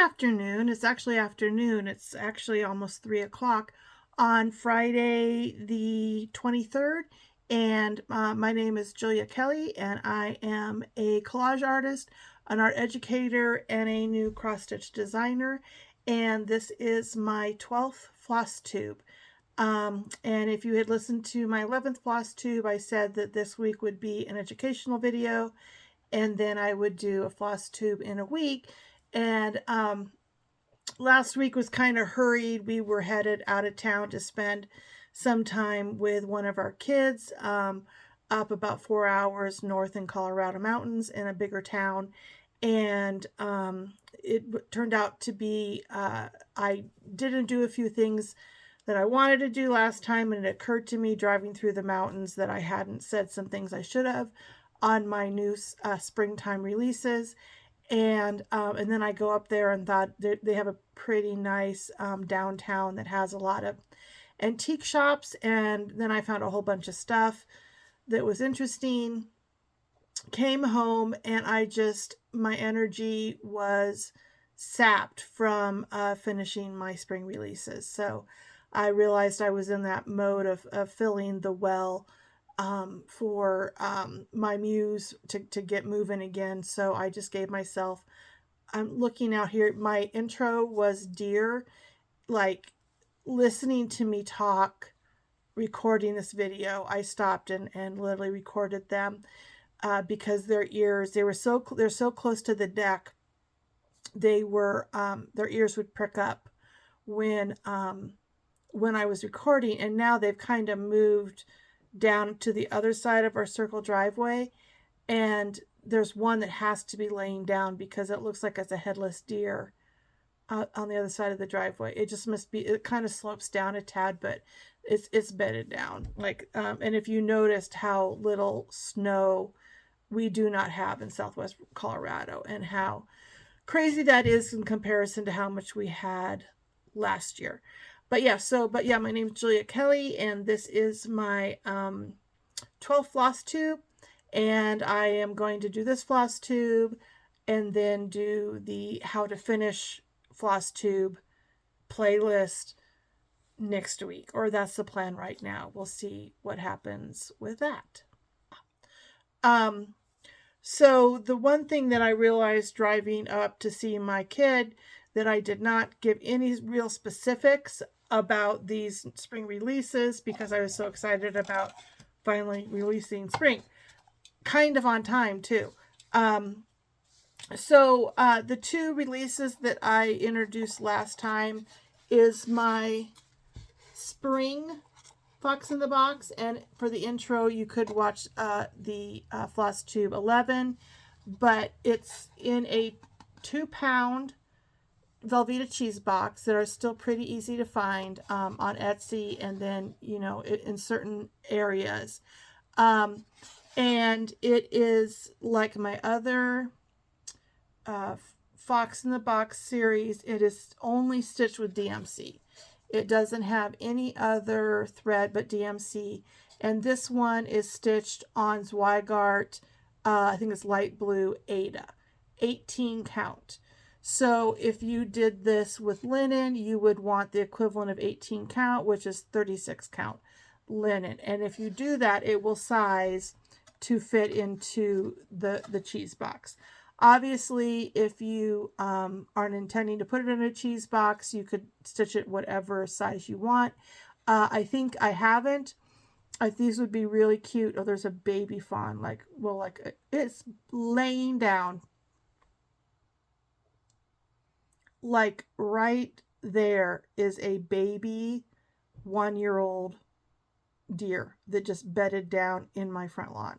afternoon. It's actually afternoon. It's actually almost 3 o'clock on Friday the 23rd. And my name is Julia Kelly, and I am a collage artist, an art educator, and a new cross stitch designer. And this is my 12th floss tube. And if you had listened to my 11th floss tube, I said that this week would be an educational video, and then I would do a floss tube in a week. And last week was kind of hurried. We were headed out of town to spend some time with one of our kids up about 4 hours north in Colorado mountains in a bigger town. And it turned out to be, I didn't do a few things that I wanted to do last time, and it occurred to me driving through the mountains that I hadn't said some things I should have on my new springtime releases. And then I go up there and thought they have a pretty nice downtown that has a lot of antique shops. And then I found a whole bunch of stuff that was interesting. Came home and my energy was sapped from finishing my spring releases. So I realized I was in that mode of filling the well for my muse to get moving again. So I just gave myself, I'm looking out here, my intro was deer, like listening to me talk, recording this video. I stopped and literally recorded them because their ears, they're so close to the deck. Their ears would prick up when I was recording, and now they've kind of moved down to the other side of our circle driveway, and there's one that has to be laying down because it looks like it's a headless deer on the other side of the driveway. It just must be, it kind of slopes down a tad, but it's bedded down. Like and if you noticed how little snow we do not have in southwest Colorado, and how crazy that is in comparison to how much we had last year. But yeah, my name is Julia Kelly, and this is my 12th floss tube. And I am going to do this floss tube and then do the how to finish floss tube playlist next week. Or that's the plan right now. We'll see what happens with that. So the one thing that I realized driving up to see my kid, that I did not give any real specifics about these spring releases because I was so excited about finally releasing spring. Kind of on time too. So the two releases that I introduced last time is my spring Fox in the Box, and for the intro you could watch the floss tube 11, but it's in a 2-pound Velveeta cheese box that are still pretty easy to find on Etsy, and then in certain areas, and it is like my other Fox in the Box series. It is only stitched with DMC. It doesn't have any other thread but DMC, and this one is stitched on Zweigart, I think it's light blue Ada, 18 count. So if you did this with linen, you would want the equivalent of 18 count, which is 36 count linen. And if you do that, it will size to fit into the cheese box. Obviously, if you aren't intending to put it in a cheese box, you could stitch it whatever size you want. I think I haven't. These would be really cute. Oh, there's a baby fawn. It's laying down. Like right there is a baby 1-year-old deer that just bedded down in my front lawn.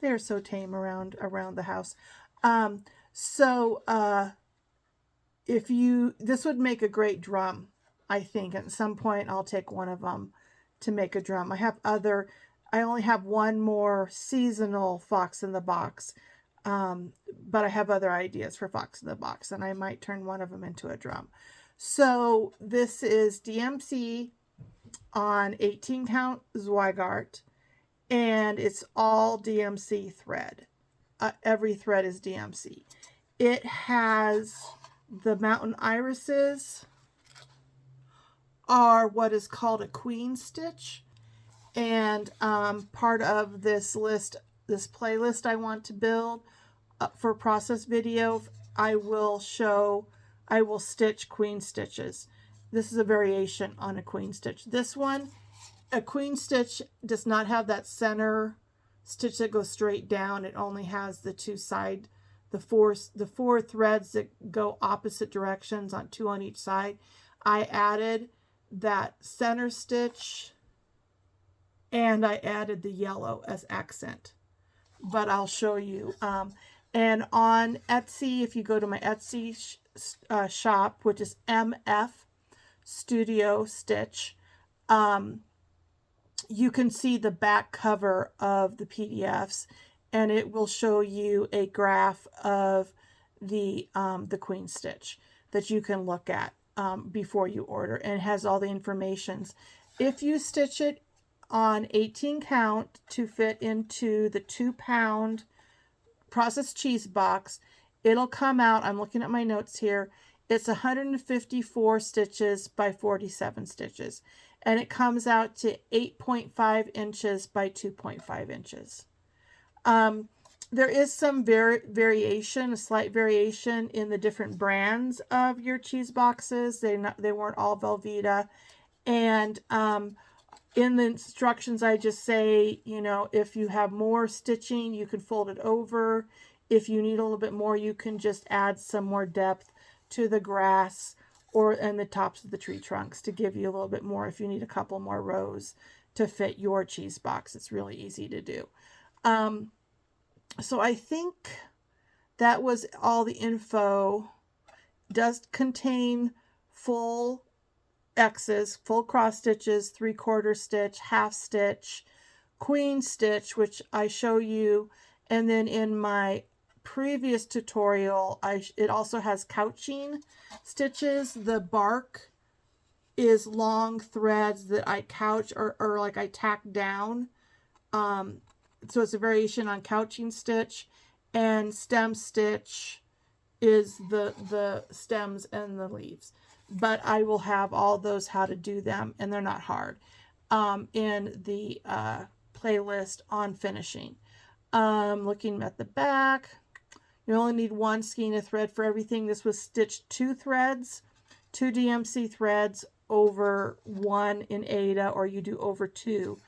They're so tame around the house. This would make a great drum, I think. At some point I'll take one of them to make a drum. I only have one more seasonal Fox in the Box, but I have other ideas for Fox in the Box, and I might turn one of them into a drum. So this is DMC on 18 count Zweigart, and it's all DMC thread. Every thread is DMC. It has the mountain irises are what is called a queen stitch. And part of this playlist I want to build for process video, I will stitch queen stitches. This is a variation on a queen stitch. This one, a queen stitch does not have that center stitch that goes straight down. It only has the the four threads that go opposite directions, on two on each side. I added that center stitch, and I added the yellow as accent, but I'll show you. And on Etsy, if you go to my Etsy shop, which is MF Studio Stitch, you can see the back cover of the PDFs, and it will show you a graph of the queen stitch that you can look at before you order, and it has all the informations. If you stitch it on 18 count to fit into the 2-pound processed cheese box, it'll come out, I'm looking at my notes here, it's 154 stitches by 47 stitches, and it comes out to 8.5 inches by 2.5 inches. There is some variation, a slight variation in the different brands of your cheese boxes. They weren't all Velveeta, and in the instructions, I just say, you know, if you have more stitching, you can fold it over. If you need a little bit more, you can just add some more depth to the grass and the tops of the tree trunks to give you a little bit more if you need a couple more rows to fit your cheese box. It's really easy to do. So I think that was all the info. It does contain full X's, full cross stitches, 3/4 stitch, half stitch, queen stitch, which I show you, and then in my previous tutorial, it also has couching stitches. The bark is long threads that I couch or like I tack down. So it's a variation on couching stitch, and stem stitch is the stems and the leaves. But I will have all those, how to do them, and they're not hard, in the playlist on finishing. Looking at the back, you only need one skein of thread for everything. This was stitched 2 threads, 2 DMC threads over 1 in Aida, or you do over 2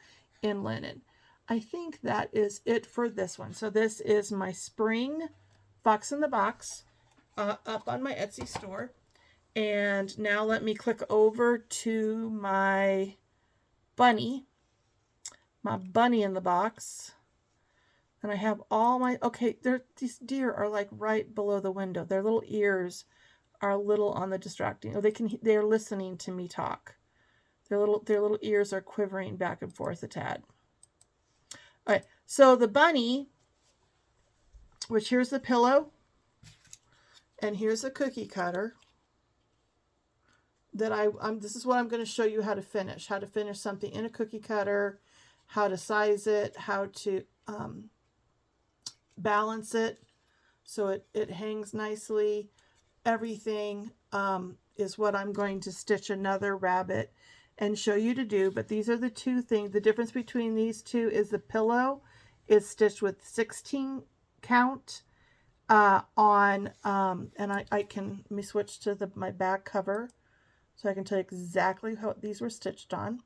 in linen. I think that is it for this one. So this is my spring Fox in the Box up on my Etsy store. And now let me click over to my bunny in the box. And I have all my, okay, these deer are like right below the window. Their little ears are a little on the distracting. Oh, they're listening to me talk. Their little ears are quivering back and forth a tad. All right, so the bunny, which here's the pillow, and here's a cookie cutter that this is what I'm going to show you how to finish something in a cookie cutter, how to size it, how to balance it so it hangs nicely. Everything is what I'm going to stitch another rabbit and show you to do. But these are the two things. The difference between these two is the pillow is stitched with 16 count and let me switch to my back cover so I can tell you exactly how these were stitched on.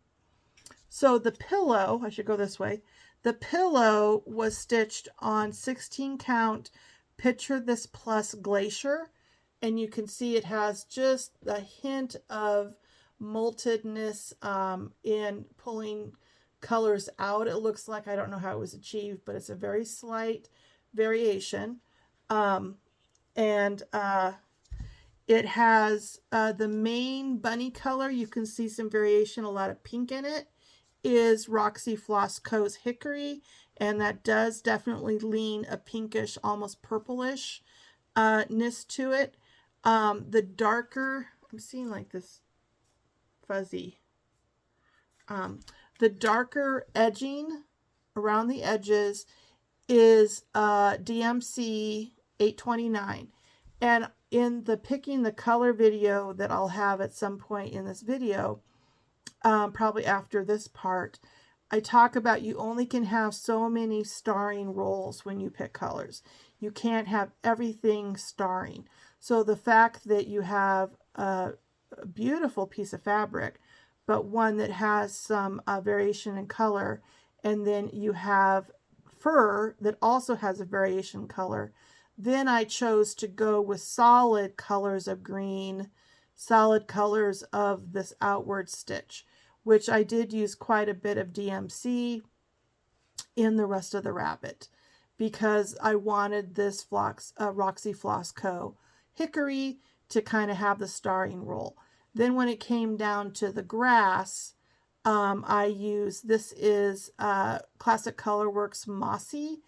So the pillow, I should go this way. The pillow was stitched on 16 count Picture This Plus Glacier, and you can see it has just a hint of moltedness in pulling colors out. It looks like, I don't know how it was achieved, but it's a very slight variation. It has the main bunny color. You can see some variation, a lot of pink in it, is Roxy Floss Co's Hickory, and that does definitely lean a pinkish, almost purplish ness to it. The darker, I'm seeing like this fuzzy, the darker edging around the edges is DMC 829. And in the picking the color video that I'll have at some point in this video, probably after this part, I talk about you only can have so many starring roles when you pick colors. You can't have everything starring. So the fact that you have a beautiful piece of fabric, but one that has some variation in color, and then you have fur that also has a variation in color, then I chose to go with solid colors of green, solid colors of this outward stitch, which I did use quite a bit of DMC in the rest of the rabbit because I wanted this Roxy Floss Co. hickory to kind of have the starring role. Then when it came down to the grass, I used, this is Classic Colorworks Mossy.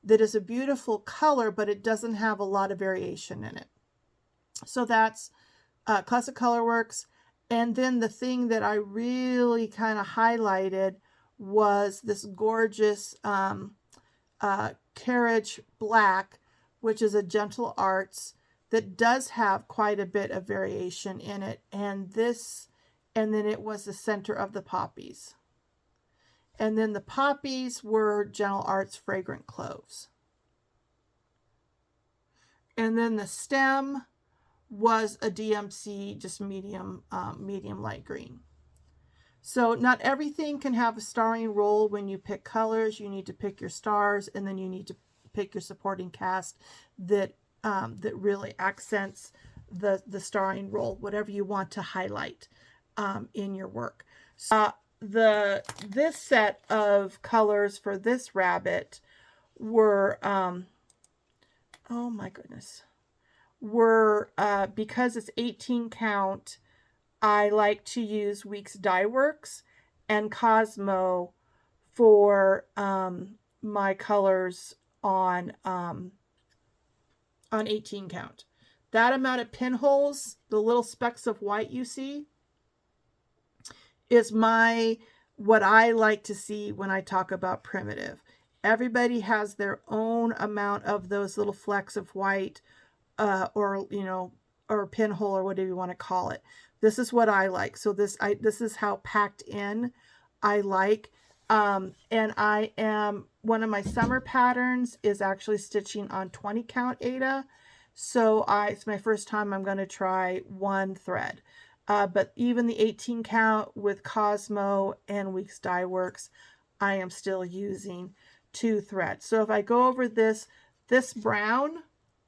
That is a beautiful color, but it doesn't have a lot of variation in it. So that's Classic Colorworks. And then the thing that I really kind of highlighted was this gorgeous Carriage Black, which is a Gentle Arts that does have quite a bit of variation in it. And then it was the center of the poppies. And then the poppies were Gentle Arts Fragrant Cloves. And then the stem was a DMC, just medium light green. So not everything can have a starring role when you pick colors. You need to pick your stars, and then you need to pick your supporting cast that really accents the starring role, whatever you want to highlight in your work. So, this set of colors for this rabbit were oh my goodness, were because it's 18 count, I like to use Weeks Dye Works and Cosmo for my colors on 18 count. That amount of pinholes, the little specks of white you see, is what I like to see when I talk about primitive. Everybody has their own amount of those little flecks of white, or pinhole, or whatever you want to call it. This is what I like. So this is how packed in I like. And one of my summer patterns is actually stitching on 20 count Aida. So it's my first time I'm going to try one thread. But even the 18 count with Cosmo and Weeks Dye Works, I am still using 2 threads. So if I go over this brown,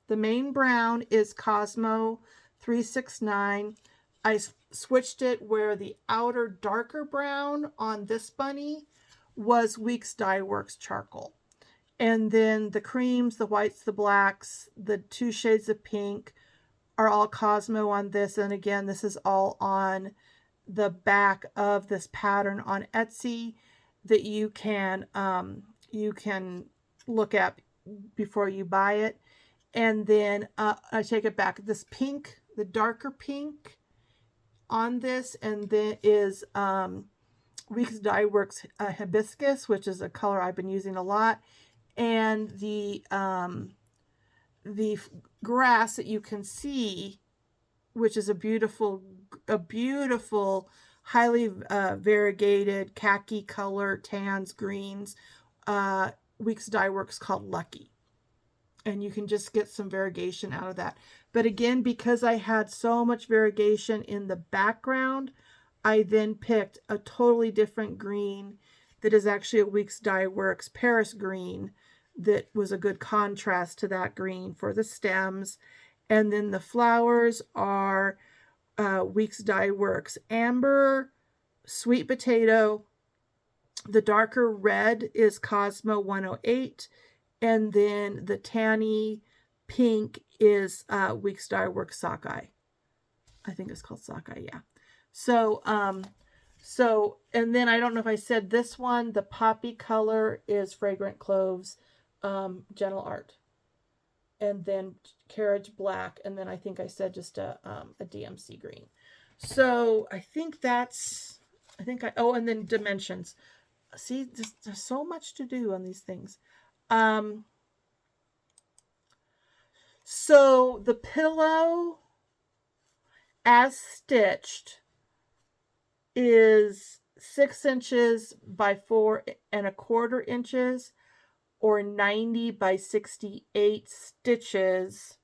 the main brown is Cosmo 369. I switched it where the outer darker brown on this bunny was Weeks Dye Works Charcoal. And then the creams, the whites, the blacks, the 2 shades of pink are all Cosmo on this. And again, this is all on the back of this pattern on Etsy that you can look at before you buy it. And then I take it back. This pink, the darker pink on this, and then is Weeks Dye Works Hibiscus, which is a color I've been using a lot. And the grass that you can see, which is a beautiful, highly variegated khaki color, tans, greens, Weeks Dye Works called Lucky. And you can just get some variegation out of that. But again, because I had so much variegation in the background, I then picked a totally different green that is actually a Weeks Dye Works Paris green that was a good contrast to that green for the stems. And then the flowers are Weeks Dye Works Amber, Sweet Potato. The darker red is Cosmo 108. And then the tanny pink is Weeks Dye Works Sockeye. I think it's called Sockeye, yeah. So, and then I don't know if I said this one, the poppy color is Fragrant Cloves, Gentle Art. And then Carriage Black, and then I think I said just a DMC green. So I think and then dimensions. See, there's so much to do on these things. So the pillow as stitched is 6 inches by 4¼ inches, or 90 by 68 stitches.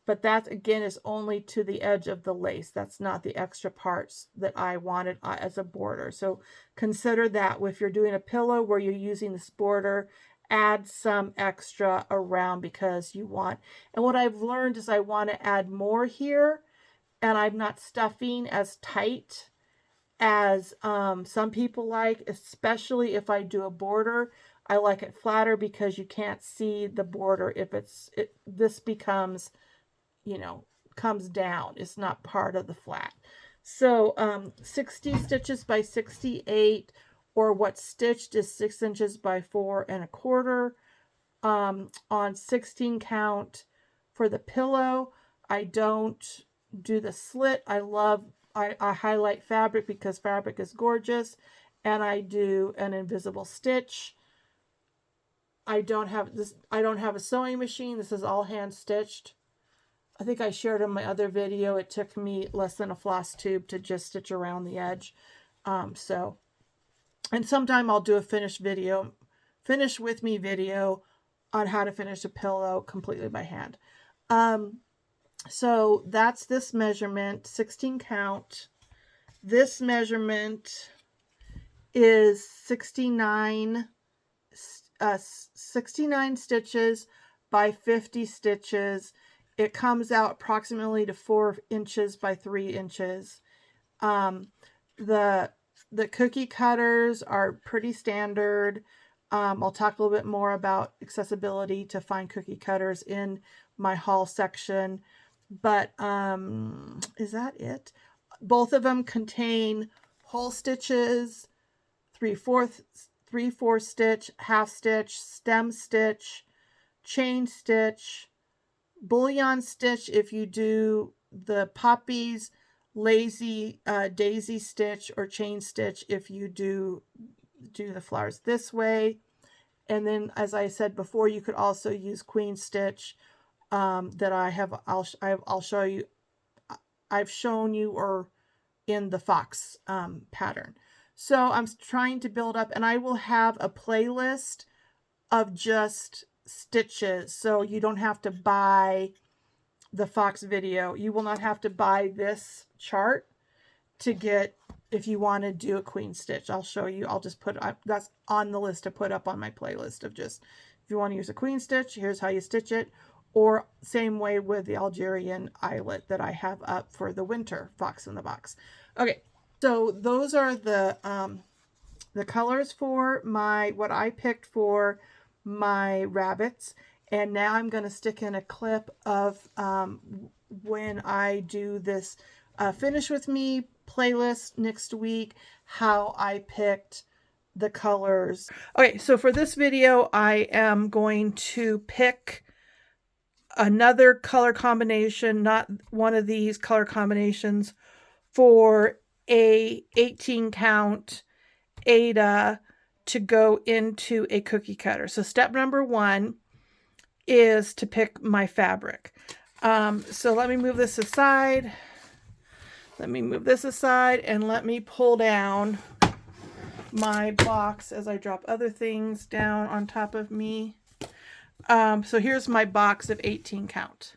But that again is only to the edge of the lace. That's not the extra parts that I wanted as a border. So consider that if you're doing a pillow where you're using this border, add some extra around because you want. And what I've learned is I want to add more here, and I'm not stuffing as tight as some people like, especially if I do a border. I like it flatter because you can't see the border if this becomes, you know, comes down. It's not part of the flat. So 60 stitches by 68, or what's stitched is 6 inches by 4¼ on 16 count for the pillow. I don't do the slit. I highlight fabric because fabric is gorgeous, and I do an invisible stitch. I don't have a sewing machine. This is all hand stitched. I think I shared in my other video, it took me less than a floss tube to just stitch around the edge. And sometime I'll do a finish with me video on how to finish a pillow completely by hand. So that's this measurement, 16 count. This measurement is 69 stitches by 50 stitches. It comes out approximately to 4 inches by 3 inches. The cookie cutters are pretty standard. I'll talk a little bit more about accessibility to find cookie cutters in my haul section. But is that it? Both of them contain whole stitches, 3/4 stitch, half stitch, stem stitch, chain stitch, bullion stitch if you do the poppies, lazy daisy stitch, or chain stitch if you do the flowers this way. And then, as I said before, you could also use queen stitch that I'll show you. I've shown you or in the fox pattern. So I'm trying to build up, and I will have a playlist of just stitches, so you don't have to buy the fox video. You will not have to buy this chart to get, if you want to do a queen stitch. I'll show you. I'll just put that's on the list to put up on my playlist of just, if you want to use a queen stitch, here's how you stitch it. Or same way with the Algerian eyelet that I have up for the winter fox in the box. Okay, so those are the colors for what I picked for my rabbits. And now I'm going to stick in a clip of when I do this Finish With Me playlist next week, how I picked the colors. Okay, so for this video, I am going to pick another color combination, not one of these color combinations, for a 18 count Aida to go into a cookie cutter. So step number 1 is to pick my fabric. So let me move this aside. Let me pull down my box as I drop other things down on top of me. So here's my box of 18 count.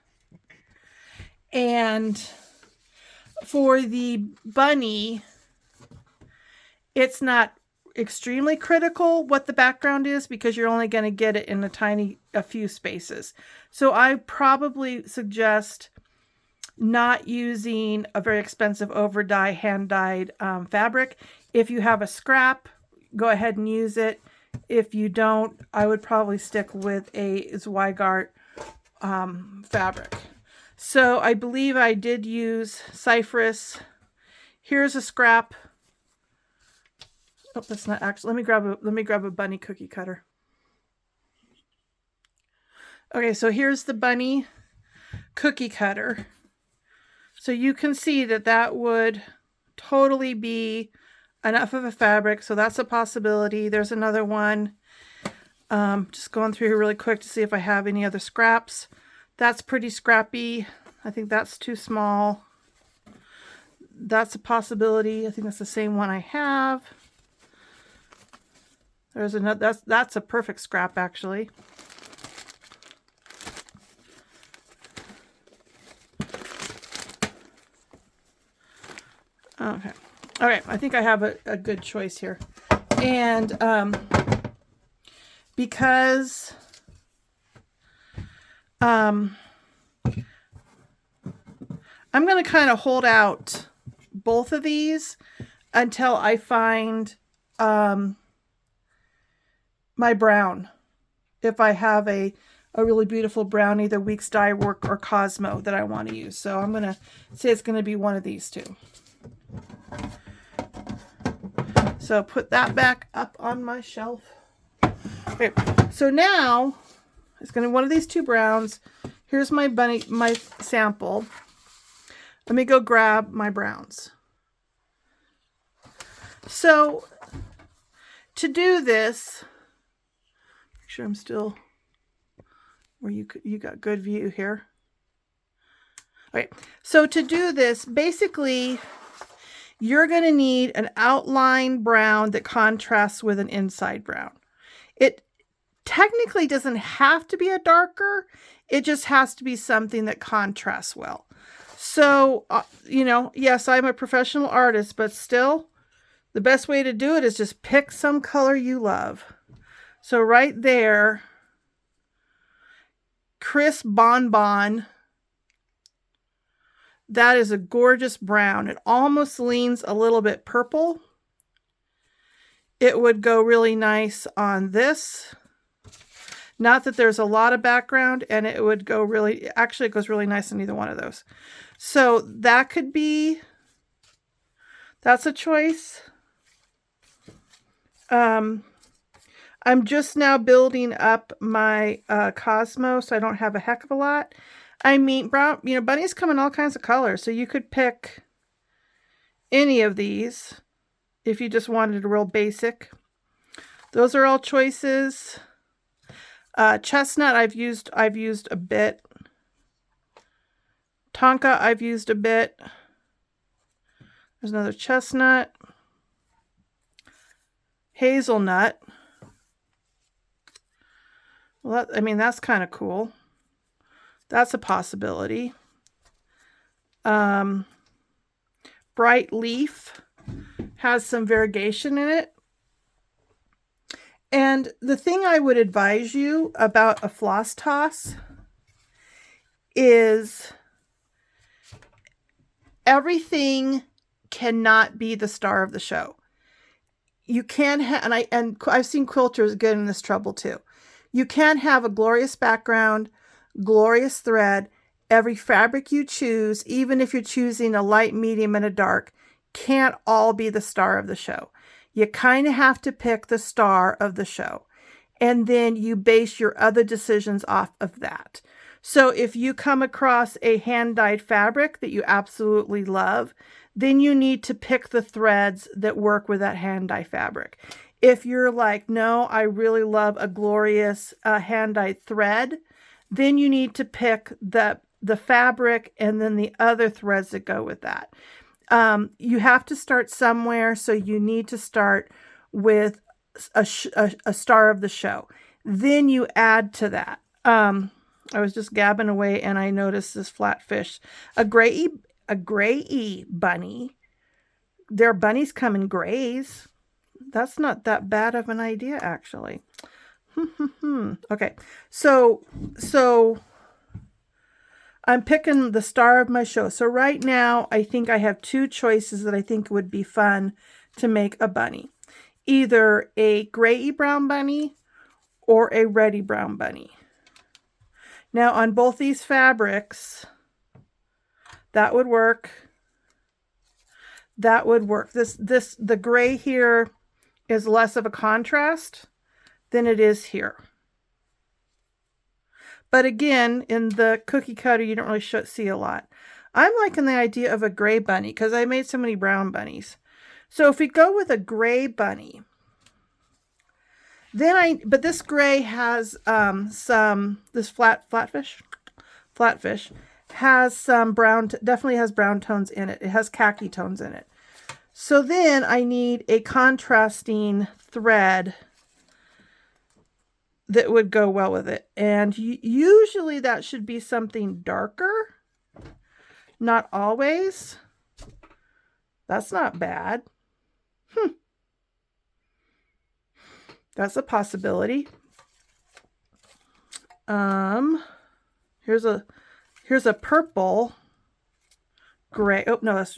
And for the bunny, it's not extremely critical what the background is because you're only going to get it in a few spaces. So I probably suggest not using a very expensive over dye, hand dyed fabric. If you have a scrap, go ahead and use it. If you don't, I would probably stick with a Zweigart fabric. So I believe I did use Cypress. Here's a scrap. Oh, that's not actually. Let me grab a bunny cookie cutter. Okay, so here's the bunny cookie cutter. So you can see that would totally be enough of a fabric. So that's a possibility. There's another one. Just going through here really quick to see if I have any other scraps That's pretty scrappy. I think that's too small. That's a possibility. I think that's the same one I have. There's another, that's a perfect scrap actually. Okay. All right. I think I have a good choice here. And because I'm going to kind of hold out both of these until I find my brown. If I have a really beautiful brown, either Weeks Dye Work or Cosmo that I want to use. So I'm going to say it's going to be one of these two. So put that back up on my shelf. Okay, so now it's going to be one of these two browns. Here's my sample. Let me go grab my browns. So to do this, make sure I'm still where you got good view here. Okay, so to do this, basically you're going to need an outline brown that contrasts with an inside brown. It technically doesn't have to be a darker. It just has to be something that contrasts well. So, you know, yes, I'm a professional artist, but still, the best way to do it is just pick some color you love. So right there, Crisp Bonbon. That is a gorgeous brown. It almost leans a little bit purple. It would go really nice on this. Not that there's a lot of background, and it would go really, actually it goes really nice on either one of those. So that could be, that's a choice. I'm just now building up my Cosmo, so I don't have a heck of a lot. I mean, brown, you know, bunnies come in all kinds of colors, so you could pick any of these if you just wanted a real basic. Those are all choices. Chestnut I've used a bit. Tonka I've used a bit. There's another chestnut. Hazelnut. Well, I mean, that's kind of cool. That's a possibility. Bright Leaf has some variegation in it. And the thing I would advise you about a floss toss is everything cannot be the star of the show. You can't have, and I've seen quilters get in this trouble too. You can't have a glorious background, glorious thread. Every fabric you choose, even if you're choosing a light, medium, and a dark, can't all be the star of the show. You kind of have to pick the star of the show, and then you base your other decisions off of that. So if you come across a hand-dyed fabric that you absolutely love, then you need to pick the threads that work with that hand-dyed fabric. If you're like, no, I really love a glorious hand-dyed thread, then you need to pick the fabric and then the other threads that go with that. You have to start somewhere, so you need to start with a star of the show. Then you add to that. I was just gabbing away and I noticed this flatfish, a gray bunny. Their bunnies come in grays. That's not that bad of an idea, actually. Okay, so I'm picking the star of my show. So right now, I think I have two choices that I think would be fun to make a bunny. Either a grayy brown bunny or a reddy brown bunny. Now on both these fabrics, that would work. That would work. The gray here is less of a contrast than it is here. But again, in the cookie cutter, you don't really see a lot. I'm liking the idea of a gray bunny because I made so many brown bunnies. So if we go with a gray bunny, then but this gray has this flatfish Flatfish, has some brown, definitely has brown tones in it. It has khaki tones in it. So then I need a contrasting thread that would go well with it. And usually that should be something darker. Not always. That's not bad. That's a possibility. Here's a purple gray. Oh no, that's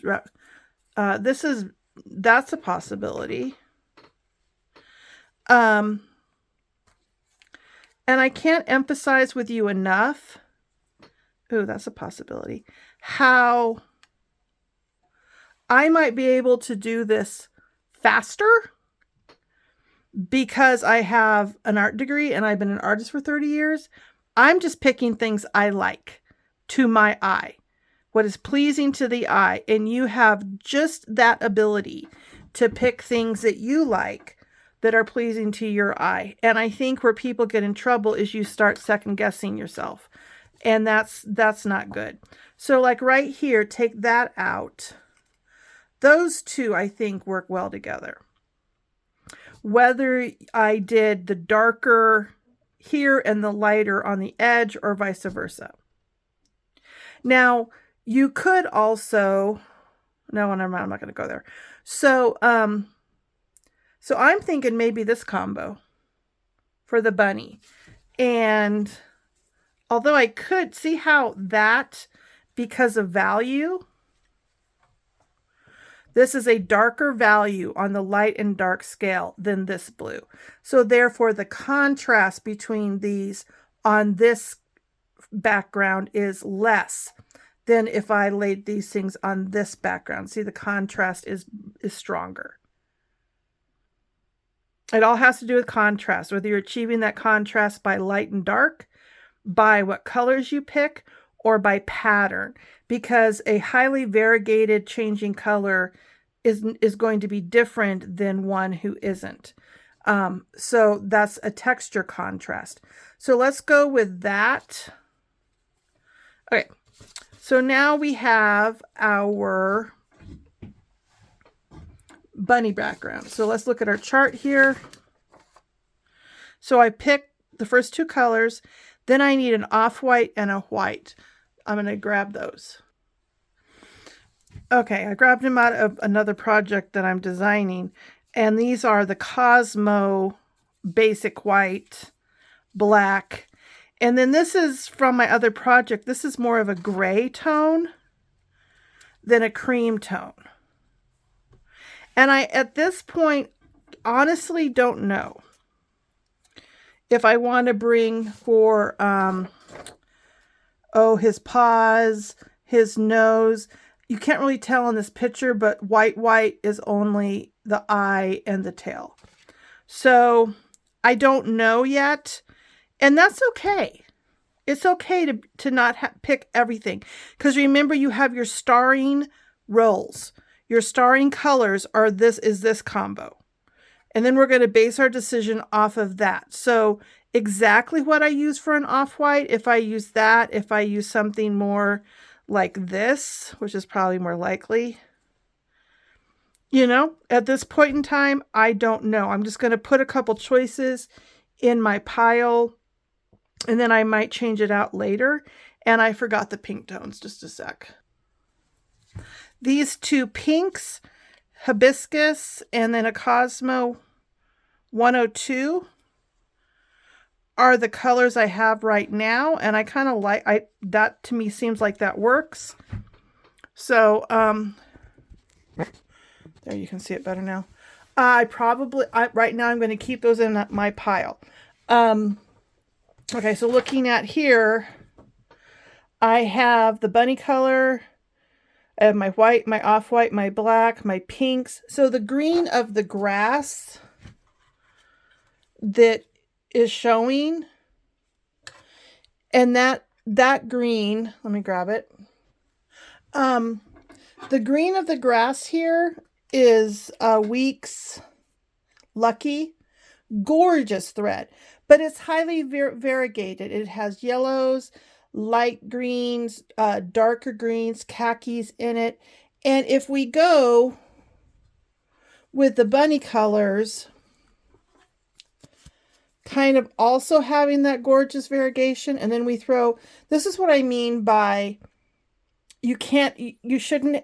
a possibility. And I can't emphasize with you enough. Oh, that's a possibility. How I might be able to do this faster because I have an art degree and I've been an artist for 30 years. I'm just picking things I like to my eye, what is pleasing to the eye. And you have just that ability to pick things that you like that are pleasing to your eye. And I think where people get in trouble is you start second guessing yourself. And that's not good. So like right here, take that out. Those two, I think, work well together. Whether I did the darker here and the lighter on the edge or vice versa. Now, you could also, no, never mind, I'm not going to go there. So I'm thinking maybe this combo for the bunny. And although I could see how that, because of value, this is a darker value on the light and dark scale than this blue. So therefore the contrast between these on this background is less than if I laid these things on this background. See, the contrast is stronger. It all has to do with contrast, whether you're achieving that contrast by light and dark, by what colors you pick, or by pattern, because a highly variegated changing color is going to be different than one who isn't. So that's a texture contrast. So let's go with that. Okay, so now we have our bunny background. So let's look at our chart here. So I picked the first two colors. Then I need an off-white and a white. I'm going to grab those. Okay, I grabbed them out of another project that I'm designing. And these are the Cosmo Basic White, Black. And then this is from my other project. This is more of a gray tone than a cream tone. And I, at this point, honestly don't know if I want to bring for, his paws, his nose. You can't really tell in this picture, but white is only the eye and the tail. So I don't know yet. And that's okay. It's okay to not pick everything. Because remember, you have your starring roles. Your starring colors are this combo. And then we're going to base our decision off of that. So exactly what I use for an off-white, if I use that, if I use something more like this, which is probably more likely, you know, at this point in time, I don't know. I'm just going to put a couple choices in my pile, and then I might change it out later. And I forgot the pink tones, just a sec. These two pinks, Hibiscus and then a Cosmo 102, are the colors I have right now. And I kind of like, that to me seems like that works. So, there you can see it better now. Right now I'm going to keep those in my pile. Okay, so looking at here, I have the bunny color, I have my white, my off-white, my black, my pinks. So the green of the grass that is showing, and that green, let me grab it. The green of the grass here is Weeks Lucky. Gorgeous thread, but it's highly variegated. It has yellows, light greens, darker greens, khakis in it. And if we go with the bunny colors, kind of also having that gorgeous variegation, and then we throw, this is what I mean by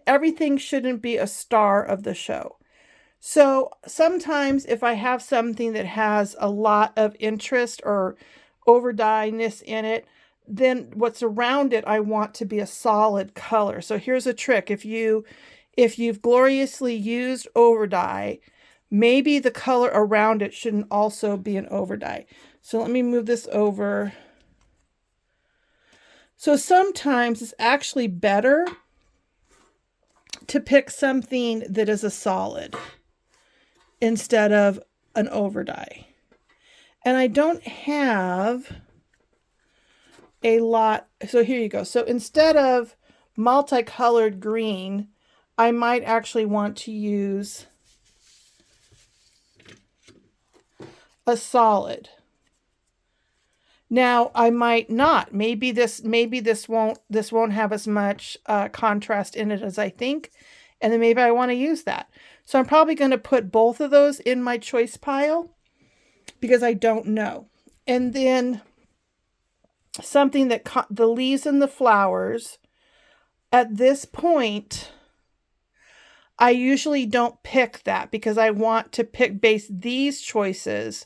everything shouldn't be a star of the show. So sometimes if I have something that has a lot of interest or over-dye-ness in it, then what's around it I want to be a solid color. So here's a trick. If you've gloriously used over-dye, maybe the color around it shouldn't also be an over-dye. So let me move this over. So sometimes it's actually better to pick something that is a solid instead of an over-dye. And I don't have a lot. So here you go. So instead of multicolored green, I might actually want to use a solid. Now I might not. Maybe this won't have as much contrast in it as I think, and then maybe I want to use that. So I'm probably going to put both of those in my choice pile because I don't know. And then something that the leaves and the flowers. At this point, I usually don't pick that because I want to base these choices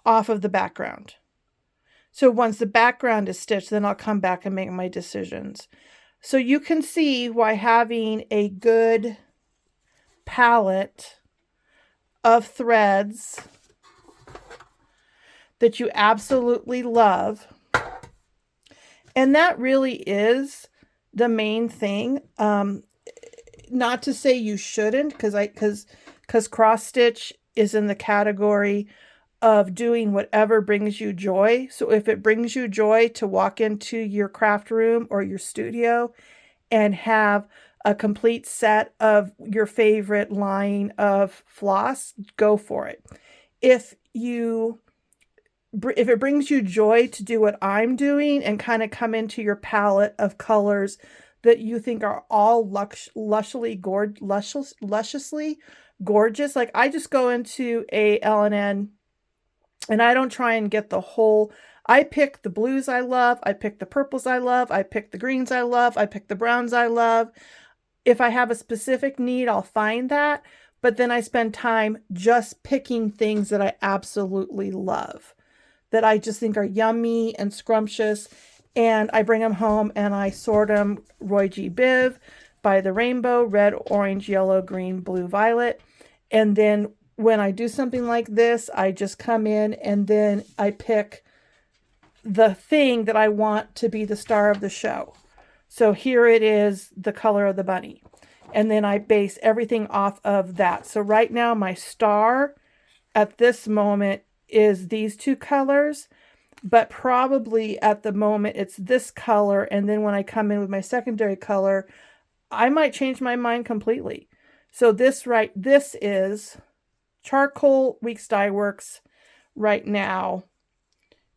off of the background. So once the background is stitched, then I'll come back and make my decisions. So you can see why having a good palette of threads that you absolutely love, and that really is the main thing. Not to say you shouldn't, because cross stitch is in the category of doing whatever brings you joy. So if it brings you joy to walk into your craft room or your studio and have a complete set of your favorite line of floss, go for it. If it brings you joy to do what I'm doing and kind of come into your palette of colors that you think are all lusciously gorgeous, like I just go into a L&N and I don't try and get the whole. I pick the blues I love, I pick the purples I love, I pick the greens I love, I pick the browns I love. If I have a specific need, I'll find that, but then I spend time just picking things that I absolutely love, that I just think are yummy and scrumptious, and I bring them home and I sort them Roy G. Biv by the rainbow: red, orange, yellow, green, blue, violet. And then when I do something like this, I just come in and then I pick the thing that I want to be the star of the show. So here it is, the color of the bunny. And then I base everything off of that. So right now my star at this moment is these two colors, but probably at the moment it's this color. And then when I come in with my secondary color, I might change my mind completely. So this is Charcoal Weeks Dye Works right now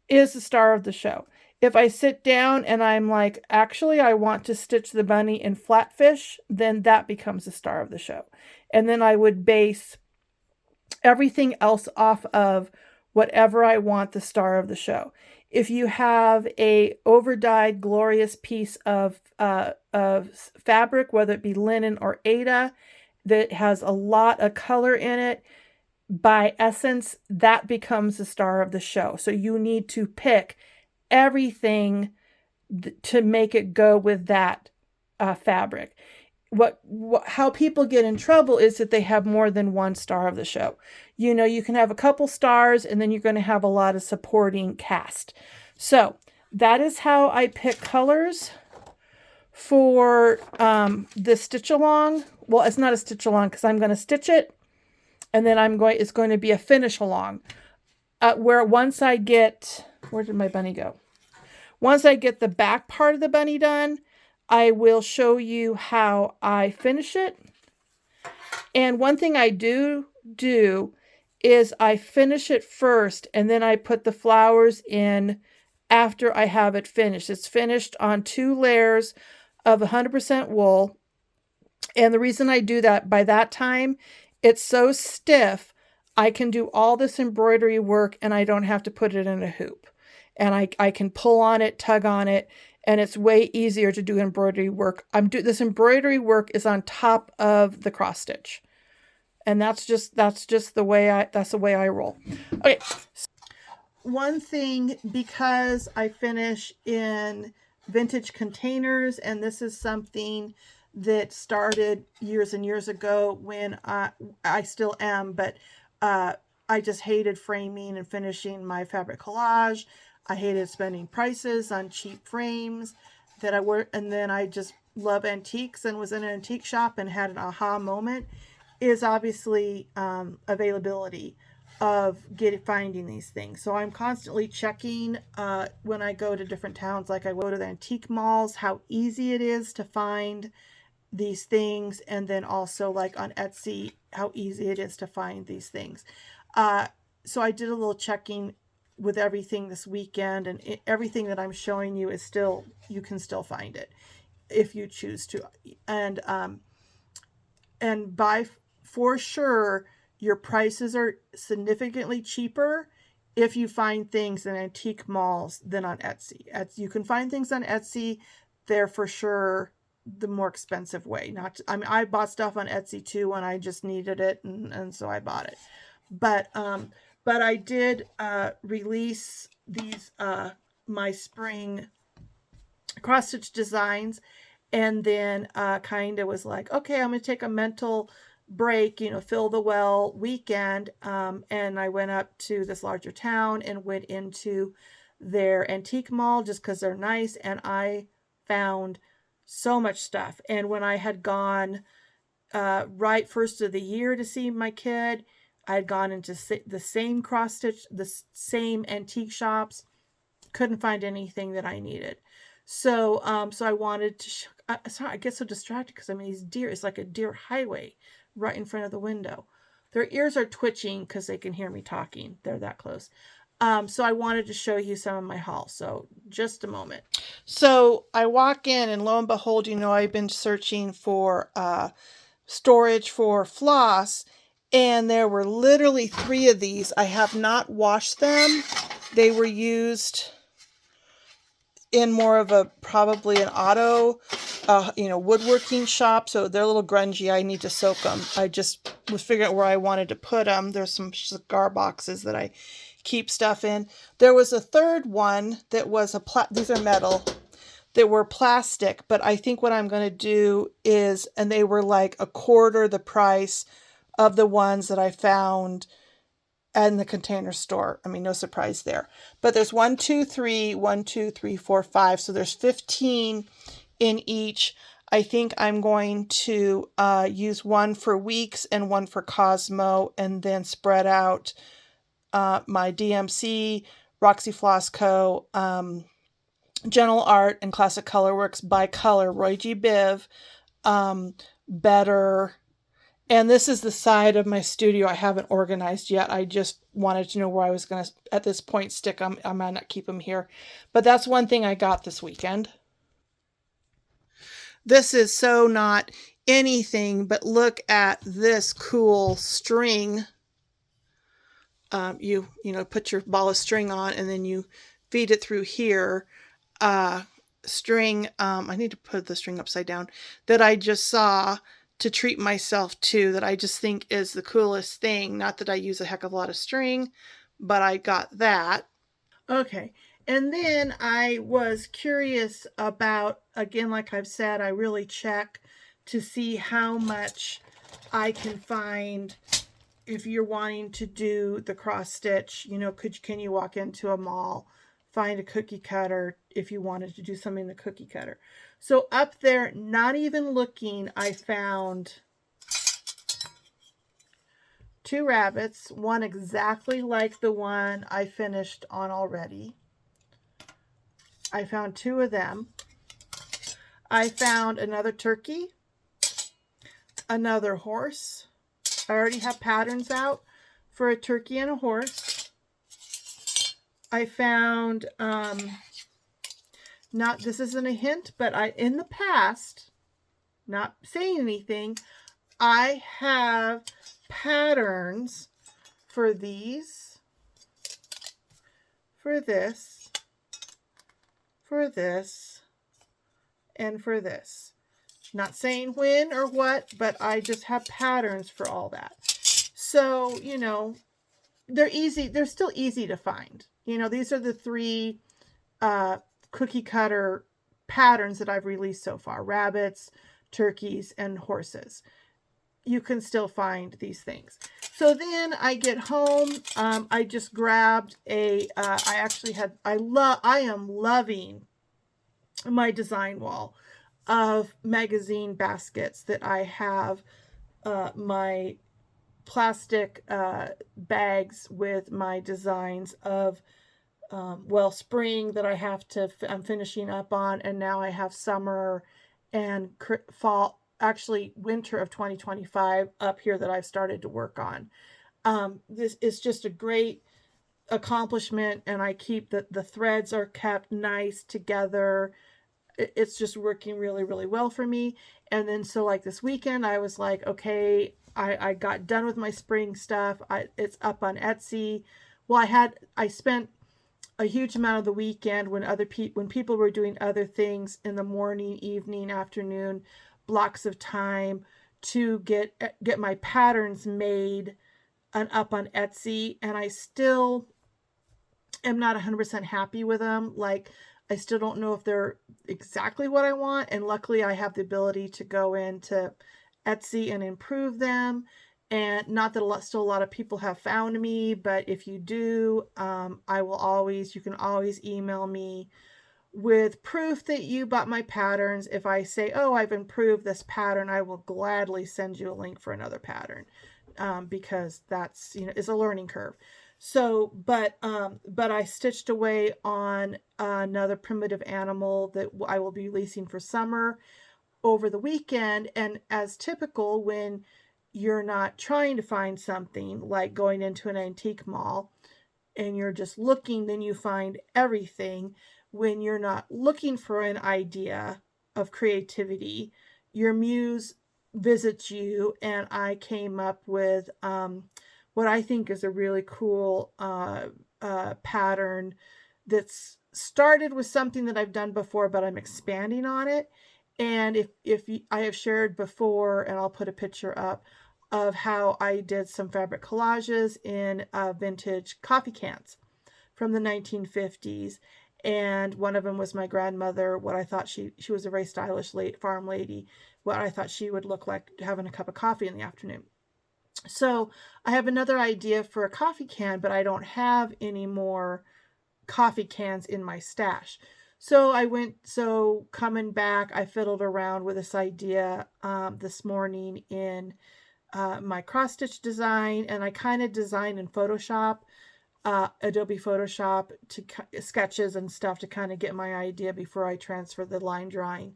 is the star of the show. If I sit down and I'm like, actually, I want to stitch the bunny in Flatfish, then that becomes the star of the show. And then I would base everything else off of whatever I want the star of the show. If you have a over-dyed glorious piece of fabric, whether it be linen or Aida, that has a lot of color in it, by essence, that becomes the star of the show. So you need to pick everything to make it go with that fabric. How people get in trouble is that they have more than one star of the show. You know, you can have a couple stars and then you're going to have a lot of supporting cast. So that is how I pick colors for the stitch along. Well, it's not a stitch along because I'm going to stitch it, and then it's going to be a finish along. Where once I get, where did my bunny go? Once I get the back part of the bunny done, I will show you how I finish it. And one thing I do is I finish it first, and then I put the flowers in after I have it finished. It's finished on 2 layers of 100% wool. And the reason I do that, by that time, it's so stiff, I can do all this embroidery work and I don't have to put it in a hoop. And I can pull on it, tug on it, and it's way easier to do embroidery work. This embroidery work is on top of the cross stitch. And that's just the way I roll. Okay. One thing, because I finish in vintage containers, and this is something that started years and years ago when I still am, but I just hated framing and finishing my fabric collage. I hated spending prices on cheap frames and then I just love antiques and was in an antique shop and had an aha moment, is obviously availability of finding these things. So I'm constantly checking when I go to different towns, like I go to the antique malls, how easy it is to find these things, and then also like on Etsy, how easy it is to find these things. So I did a little checking with everything this weekend, and everything that I'm showing you is still, you can still find it if you choose to. And for sure, your prices are significantly cheaper if you find things in antique malls than on Etsy. You can find things on Etsy. They're for sure the more expensive way. I bought stuff on Etsy too when I just needed it, and so I bought it. But I did release these my spring cross stitch designs, and then kind of was like, okay, I'm gonna take a mental break, fill the well weekend, and I went up to this larger town and went into their antique mall just because they're nice, and I found so much stuff. And when I had gone right first of the year to see my kid, I had gone into the same cross stitch, the same antique shops, couldn't find anything that I needed. So I wanted to sorry, I get so distracted because these deer, it's like a deer highway right in front of the window. Their ears are twitching because they can hear me talking. They're that close. So I wanted to show you some of my haul. So just a moment. So I walk in, and lo and behold, I've been searching for storage for floss, and there were literally 3 of these. I have not washed them. They were used in more of probably an auto, woodworking shop. So they're a little grungy. I need to soak them. I just was figuring out where I wanted to put them. There's some cigar boxes that I keep stuff in. There was a third one that was these are metal, that were plastic, but I think what I'm going to do is, and they were like a quarter the price of the ones that I found in the Container Store. No surprise there. But there's 1, 2, 3, 1, 2, 3, 4, 5. So there's 15 in each. I think I'm going to use one for Weeks and one for Cosmo, and then spread out my DMC, Roxy Floss Co., Gentle Art, and Classic Colorworks by color, Roy G. Biv, Better. And this is the side of my studio I haven't organized yet. I just wanted to know where I was going to, at this point, stick them. I might not keep them here. But that's one thing I got this weekend. This is so not anything, but look at this cool string. You put your ball of string on, and then you feed it through here. String, I need to put the string upside down, that I just saw to treat myself to, that I just think is the coolest thing. Not that I use a heck of a lot of string, but I got that. Okay. And then I was curious about, again, like I've said, I really check to see how much I can find if you're wanting to do the cross stitch. Can you walk into a mall, find a cookie cutter if you wanted to do something in the cookie cutter. So up there, not even looking, I found 2 rabbits, one exactly like the one I finished on already. I found 2 of them. I found another turkey, another horse. I already have patterns out for a turkey and a horse. I found, not, this isn't a hint, but in the past, not saying anything, I have patterns for these, for this, for this, and for this. Not saying when or what, but I just have patterns for all that. So, you know, they're easy. They're still easy to find. You know, these are the 3 cookie cutter patterns that I've released so far: rabbits, turkeys, and horses. You can still find these things. So then I get home. I just grabbed I am loving my design wall of magazine baskets that I have, my plastic bags with my designs of spring that I'm finishing up on, and now I have summer and fall, actually winter of 2025 up here that I've started to work on. This is just a great accomplishment, and I keep the threads are kept nice together. It's just working really, really well for me. And then so like this weekend, I was like, okay, I got done with my spring stuff. It's up on Etsy. Well, I spent a huge amount of the weekend when people were doing other things in the morning, evening, afternoon, blocks of time to get my patterns made and up on Etsy. And I still am not 100% happy with them. Like, I still don't know if they're exactly what I want. And luckily I have the ability to go into Etsy and improve them. And not that still a lot of people have found me, but if you do, you can always email me with proof that you bought my patterns. If I say, oh, I've improved this pattern, I will gladly send you a link for another pattern, because that's, is a learning curve. So, but I stitched away on another primitive animal that I will be releasing for summer over the weekend. And as typical, when you're not trying to find something, like going into an antique mall and you're just looking, then you find everything. When you're not looking for an idea of creativity, your muse visits you. And I came up with what I think is a really cool pattern that's started with something that I've done before, but I'm expanding on it. And I have shared before, and I'll put a picture up of how I did some fabric collages in vintage coffee cans from the 1950s. And one of them was my grandmother, what I thought she was a very stylish farm lady, what I thought she would look like having a cup of coffee in the afternoon. So I have another idea for a coffee can, but I don't have any more coffee cans in my stash. So coming back, I fiddled around with this idea this morning in my cross stitch design, and I kind of designed in Photoshop, Adobe Photoshop, to sketches and stuff to kind of get my idea before I transfer the line drawing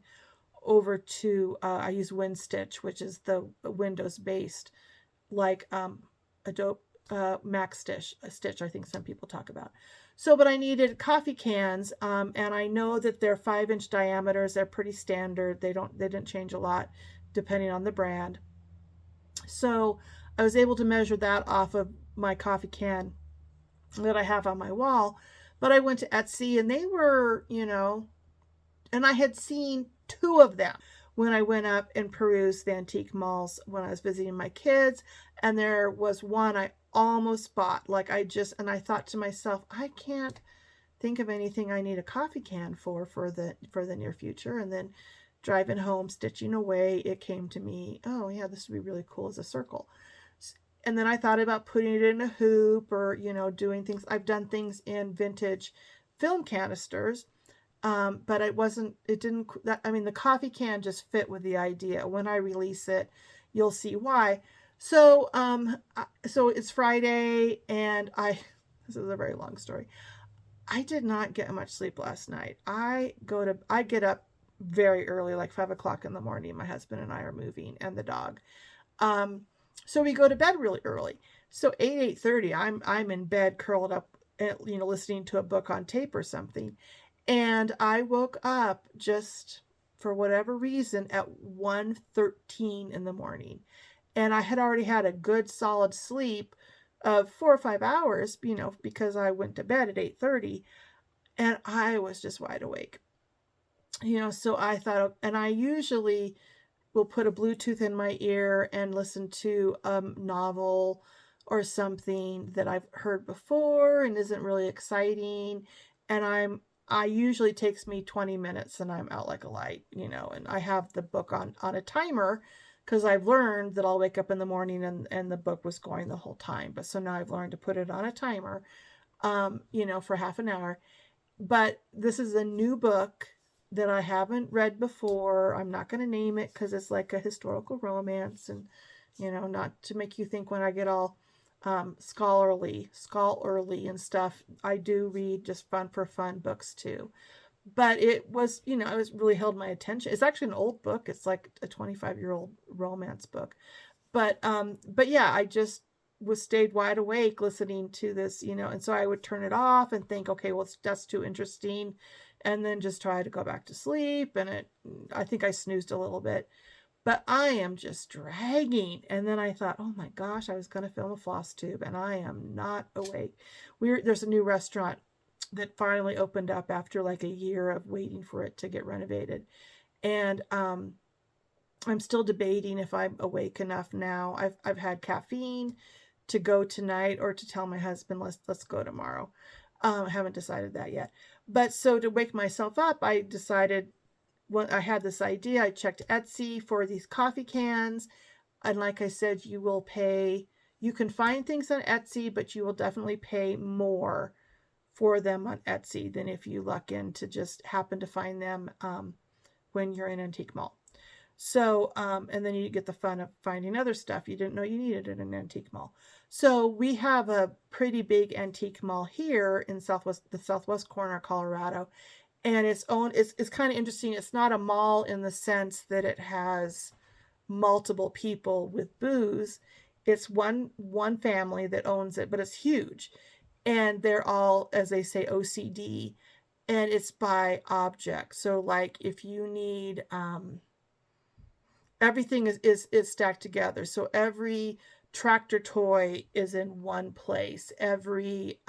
over to, I use WinStitch, which is the Windows based, like Adobe Mac Stitch, I think some people talk about. So, but I needed coffee cans, and I know that they're 5-inch diameters. They're pretty standard. They didn't change a lot depending on the brand. So I was able to measure that off of my coffee can that I have on my wall. But I went to Etsy, and they were, and I had seen 2 of them when I went up and perused the antique malls when I was visiting my kids. And there was one I almost bought. And I thought to myself, I can't think of anything I need a coffee can for the near future. And then driving home, stitching away, it came to me, oh yeah, this would be really cool as a circle. And then I thought about putting it in a hoop, or, doing things. I've done things in vintage film canisters. But the coffee can just fit with the idea. When I release it, you'll see why. So it's Friday, and this is a very long story. I did not get much sleep last night. I get up very early, like 5 o'clock in the morning. My husband and I are moving, and the dog. So we go to bed really early. So 8:30, I'm in bed curled up listening to a book on tape or something. And I woke up just for whatever reason at 1:13 in the morning. And I had already had a good solid sleep of 4 or 5 hours, because I went to bed at 8:30, and I was just wide awake. So I thought, and I usually will put a Bluetooth in my ear and listen to a novel or something that I've heard before and isn't really exciting. And I usually takes me 20 minutes and I'm out like a light, and I have the book on a timer because I've learned that I'll wake up in the morning and the book was going the whole time. But so now I've learned to put it on a timer, for half an hour. But this is a new book that I haven't read before. I'm not going to name it because it's like a historical romance, and not to make you think when I get all scholarly and stuff. I do read just fun for fun books too. But it was, it was really held my attention. It's actually an old book. It's like a 25-year-old romance book. But yeah, I just stayed wide awake listening to this, and so I would turn it off and think, okay, well, that's too interesting, and then just try to go back to sleep. And I think I snoozed a little bit, but I am just dragging. And then I thought, oh my gosh, I was going to film a floss tube and I am not awake. There's a new restaurant that finally opened up after like a year of waiting for it to get renovated. And I'm still debating if I'm awake enough now. I've had caffeine to go tonight, or to tell my husband, let's go tomorrow. I haven't decided that yet. But so to wake myself up, I decided, when I had this idea, I checked Etsy for these coffee cans. And like I said, you can find things on Etsy, but you will definitely pay more for them on Etsy than if you luck in to just happen to find them when you're in Antique Mall. So, and then you get the fun of finding other stuff you didn't know you needed in an antique mall. So we have a pretty big antique mall here in the southwest corner of Colorado, and it's kind of interesting. It's not a mall in the sense that it has multiple people with booths. It's one family that owns it, but it's huge, and they're all, as they say, OCD, and it's by object. So like if you need everything is stacked together. So every tractor toy is in one place. Every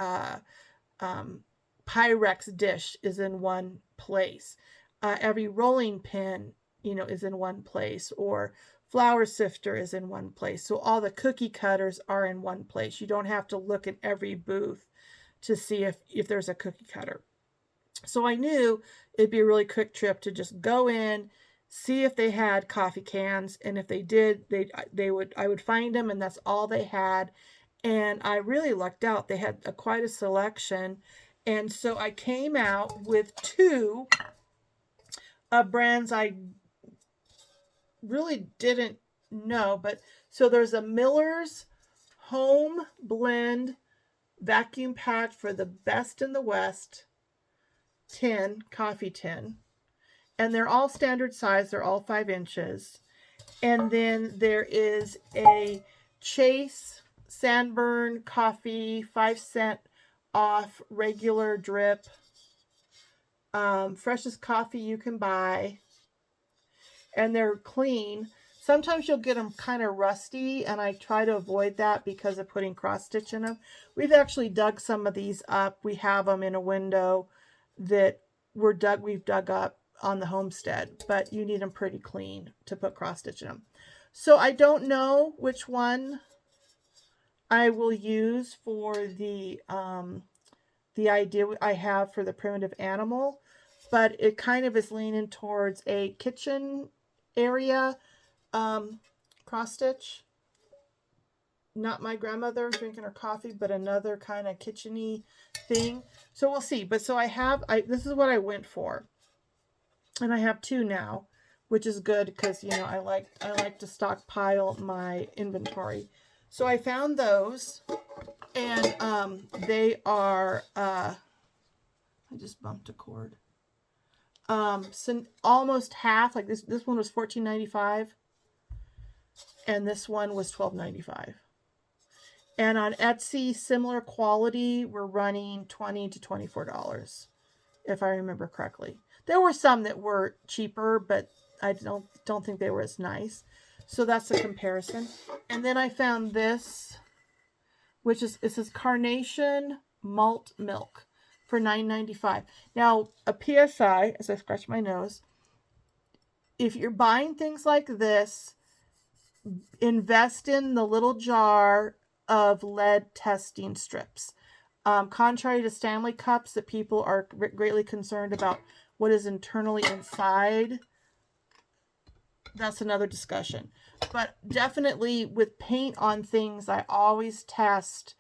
Pyrex dish is in one place. Every rolling pin, is in one place, or flour sifter is in one place. So all the cookie cutters are in one place. You don't have to look at every booth to see if there's a cookie cutter. So I knew it'd be a really quick trip to just go in, see if they had coffee cans, and if they did, I would find them, and that's all they had. And I really lucked out. They had quite a selection, and so I came out with two brands I really didn't know. But so there's a Miller's Home Blend vacuum packed for the Best in the West coffee tin. And they're all standard size. They're all 5 inches. And then there is a Chase Sanborn coffee, 5-cent off regular drip. Freshest coffee you can buy. And they're clean. Sometimes you'll get them kind of rusty, and I try to avoid that because of putting cross stitch in them. We've actually dug some of these up. We have them in a window that we've dug up on the homestead, but you need them pretty clean to put cross stitch in them. So I don't know which one I will use for the idea I have for the primitive animal, but it kind of is leaning towards a kitchen area cross stitch. Not my grandmother drinking her coffee, but another kind of kitchen-y thing. So we'll see. But so this is what I went for. And I have 2 now, which is good because, I like to stockpile my inventory. So I found those, and they are, I just bumped a cord. So almost half, like this one was $14.95, and this one was $12.95. And on Etsy, similar quality, we're running $20 to $24, if I remember correctly. There were some that were cheaper, but I don't think they were as nice. So that's a comparison. And then I found this, which is, it says Carnation Malt Milk for $9.95. Now, a PSI, as I scratch my nose, if you're buying things like this, invest in the little jar of lead testing strips. Contrary to Stanley cups that people are greatly concerned about what is internally inside, that's another discussion. But definitely with paint on things, I always test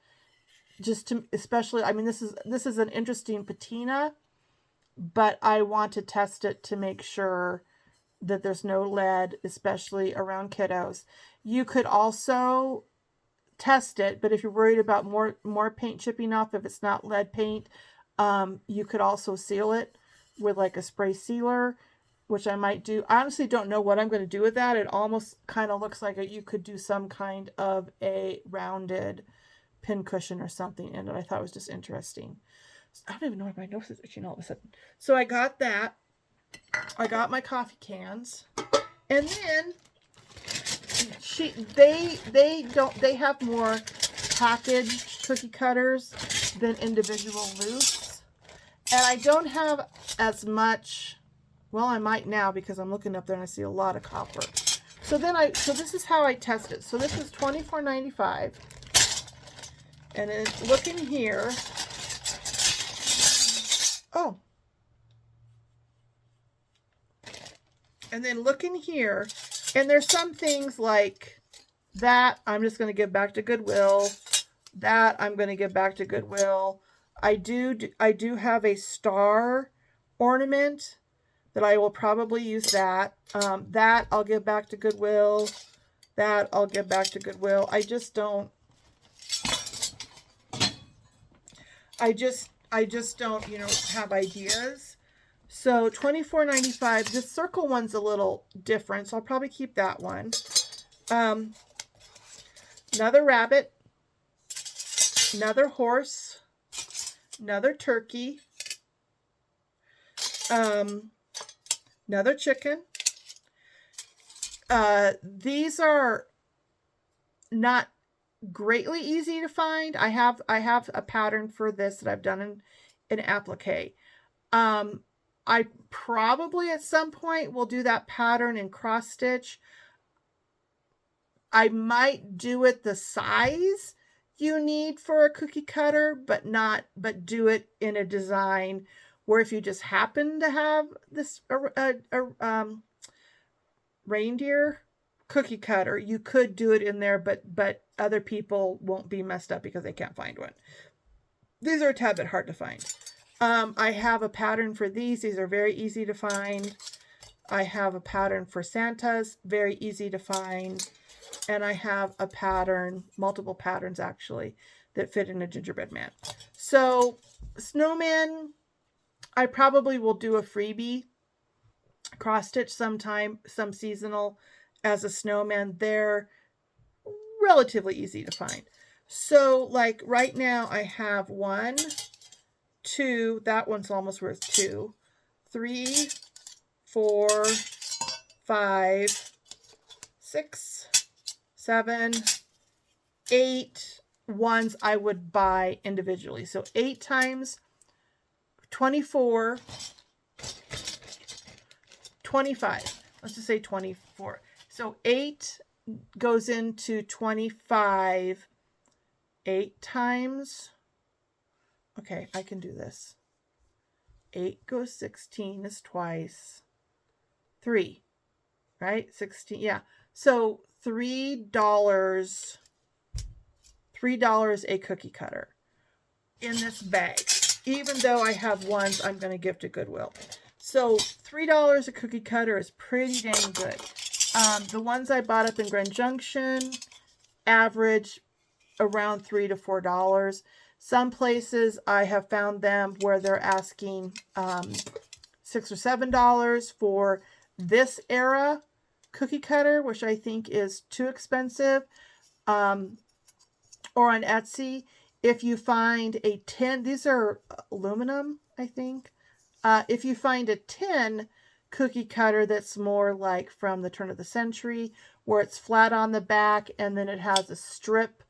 just to, especially, I mean, this is an interesting patina, but I want to test it to make sure that there's no lead, especially around kiddos. You could also test it, but if you're worried about more paint chipping off, if it's not lead paint, you could also seal it with like a spray sealer, which I might do. I honestly don't know what I'm going to do with that. It almost kind of looks like you could do some kind of a rounded pin cushion or something in it. I thought it was just interesting. I don't even know where my nose is itching all of a sudden. So I got that. I got my coffee cans, and then they have more packaged cookie cutters than individual loose, and I don't have as much. Well, I might now because I'm looking up there and I see a lot of copper. So this is how I test it. So this is $24.95, and then looking here. Oh. And then looking here, and there's some things like that I'm just going to give back to Goodwill. That I'm going to give back to Goodwill. I do have a star ornament that I will probably use that. That I'll give back to Goodwill. That I'll give back to Goodwill. I just don't, have ideas. So $24.95. This circle one's a little different, so I'll probably keep that one. Another rabbit, another horse, another turkey, another chicken. These are not greatly easy to find. I have a pattern for this that I've done in applique. I probably at some point will do that pattern in cross stitch. I might do it the size you need for a cookie cutter, but do it in a design where if you just happen to have this reindeer cookie cutter, you could do it in there, but other people won't be messed up because they can't find one. These are a tad bit hard to find. I have a pattern for these. These are very easy to find. I have a pattern for Santas, very easy to find. And I have a pattern, multiple patterns actually, that fit in a gingerbread man. So snowman, I probably will do a freebie cross stitch sometime, some seasonal as a snowman. They're relatively easy to find. So like right now I have 1, 2, that one's almost worth 2, 3, 4, 5, 6, 7, 8 ones I would buy individually. So 8 times 24, 25. Let's just say 24. So 8 goes into 25. 8 times, okay, I can do this. 8 goes 16 is twice. 3, right? 16, yeah. So $3 a cookie cutter in this bag, even though I have ones I'm going to give to Goodwill. So $3 a cookie cutter is pretty dang good. The ones I bought up in Grand Junction average around $3 to $4. Some places I have found them where they're asking $6 or $7 for this era cookie cutter, which I think is too expensive. or on Etsy, if you find a tin, these are aluminum, I think. If you find a tin cookie cutter that's more like from the turn of the century, where it's flat on the back and then it has a strip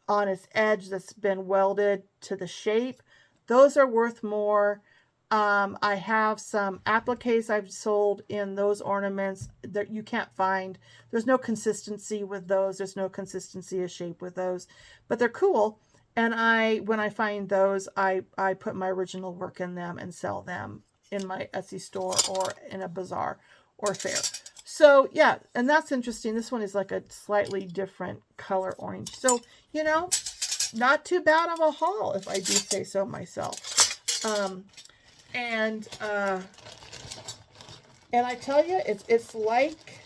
on its edge that's been welded to the shape, those are worth more. I have some appliques I've sold in those ornaments that you can't find. There's no consistency with those. There's no consistency of shape with those, but they're cool. And when I find those, I put my original work in them and sell them in my Etsy store or in a bazaar or fair. So yeah, and that's interesting. This one is like a slightly different color orange. So, you know, not too bad of a haul, if I do say so myself. And I tell you, it's like,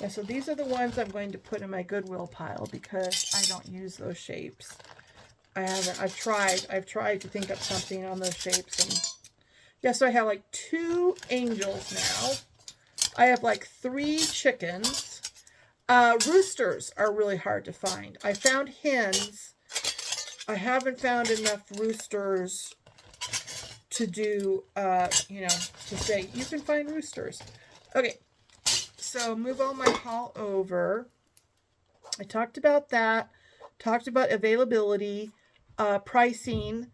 yeah, so these are the ones I'm going to put in my Goodwill pile because I don't use those shapes. I haven't. I've tried to think up something on those shapes, and yeah, so I have like 2 angels now. I have like 3 chickens. Roosters are really hard to find. I found hens. I haven't found enough roosters to do, you know, to say you can find roosters. Okay, so move all my haul over. I talked about that. Talked about availability, pricing.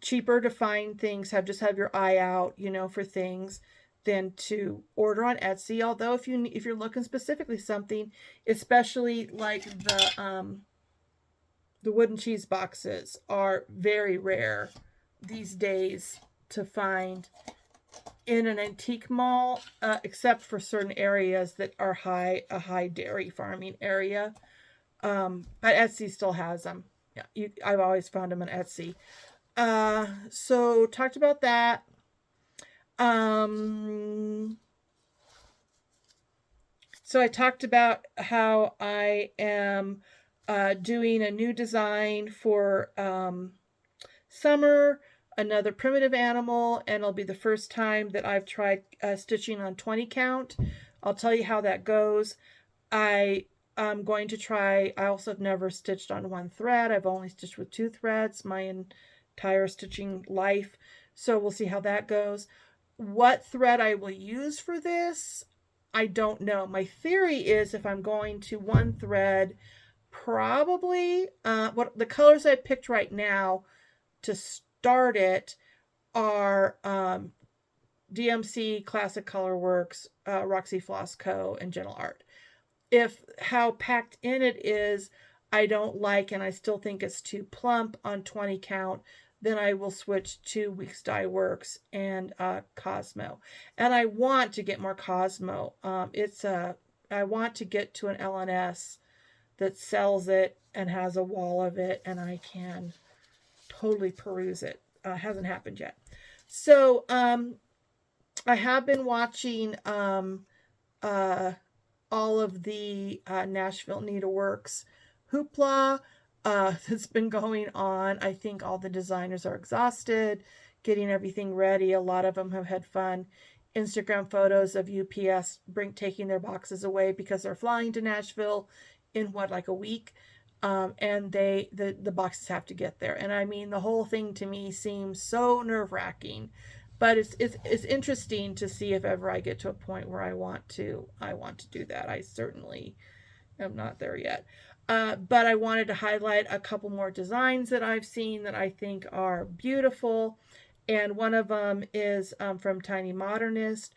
Cheaper to find things. Just have your eye out, you know, for things than to order on Etsy. Although if you're looking specifically something, especially like the wooden cheese boxes are very rare these days to find in an antique mall, except for certain areas that are a high dairy farming area. But Etsy still has them. Yeah, I've always found them on Etsy. So talked about that. So I talked about how I am doing a new design for summer, another primitive animal, and it'll be the first time that I've tried stitching on 20 count. I'll tell you how that goes. I'm going to try, I also have never stitched on 1 thread. I've only stitched with 2 threads my entire stitching life. So we'll see how that goes. What thread I will use for this, I don't know. My theory is if I'm going to 1 thread, probably what the colors I picked right now to start it are DMC, Classic Colorworks, Roxy Floss Co., and Gentle Art. If how packed in it is, I don't like, and I still think it's too plump on 20 count, then I will switch to Weeks Dye Works and Cosmo. And I want to get more Cosmo. I want to get to an LNS that sells it and has a wall of it, and I can totally peruse it. Hasn't happened yet. So I have been watching all of the Nashville Needleworks hoopla that's been going on. I think all the designers are exhausted, getting everything ready. A lot of them have had fun. Instagram photos of UPS taking their boxes away because they're flying to Nashville in like a week. And the boxes have to get there. And I mean, the whole thing to me seems so nerve-wracking. But it's interesting to see if ever I get to a point where I want to do that. I certainly am not there yet. But I wanted to highlight a couple more designs that I've seen that I think are beautiful. And one of them is from Tiny Modernist,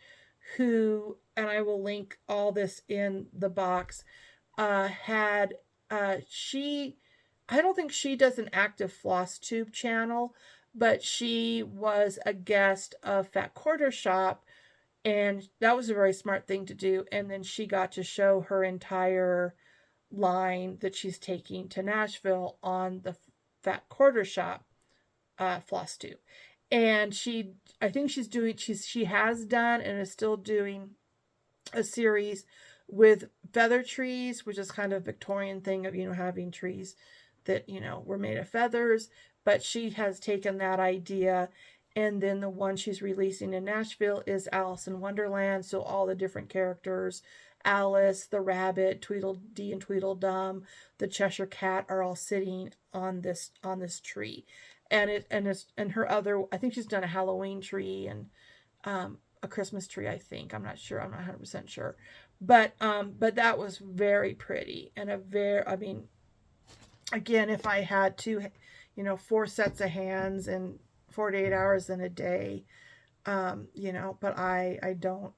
who, and I will link all this in the box, I don't think she does an active floss tube channel, but she was a guest of Fat Quarter Shop, and that was a very smart thing to do. And then she got to show her entire line that she's taking to Nashville on the Fat Quarter Shop floss tube. And she has done and is still doing a series with feather trees, which is kind of a Victorian thing of, you know, having trees that, you know, were made of feathers. But she has taken that idea, and then the one she's releasing in Nashville is Alice in Wonderland. So all the different characters, Alice, the rabbit, Tweedledee and Tweedledum, the Cheshire Cat are all sitting on this tree. And her other, I think she's done a Halloween tree and a Christmas tree, I think. I'm not sure. I'm not 100% sure. But that was very pretty and I mean, again, if I had to, 4 sets of hands and 48 hours in a day, but I don't,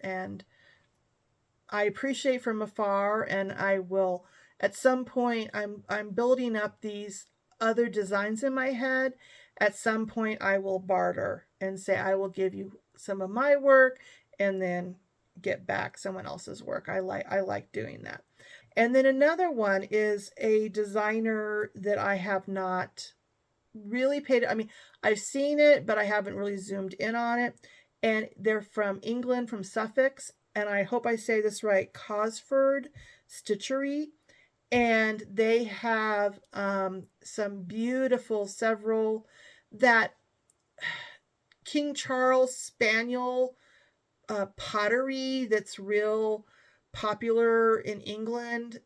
and I appreciate from afar, and I will at some point. I'm building up these other designs in my head. At some point, I will barter and say I will give you some of my work, and then get back someone else's work. I like doing that. And then another one is a designer that I have not really paid. I mean, I've seen it, but I haven't really zoomed in on it. And they're from England, from Suffolk, and I hope I say this right, Cosford Stitchery. And they have some beautiful, several, that King Charles Spaniel pottery that's real popular in England.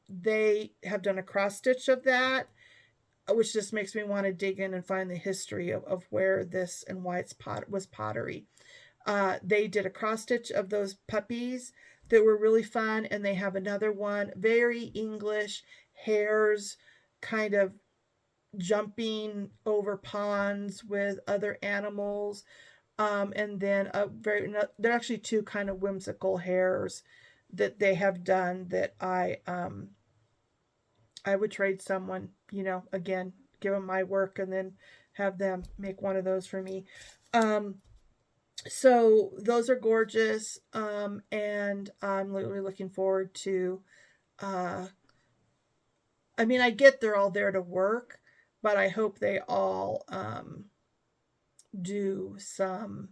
They have done a cross stitch of that, which just makes me want to dig in and find the history of where this and why was pottery. They did a cross stitch of those puppies that were really fun, and they have another one, very English, hares kind of jumping over ponds with other animals. And then they're actually two kind of whimsical hares that they have done that I would trade someone, again, give them my work and then have them make one of those for me. So those are gorgeous. And I'm really looking forward to, I mean, I get they're all there to work, but I hope they all do some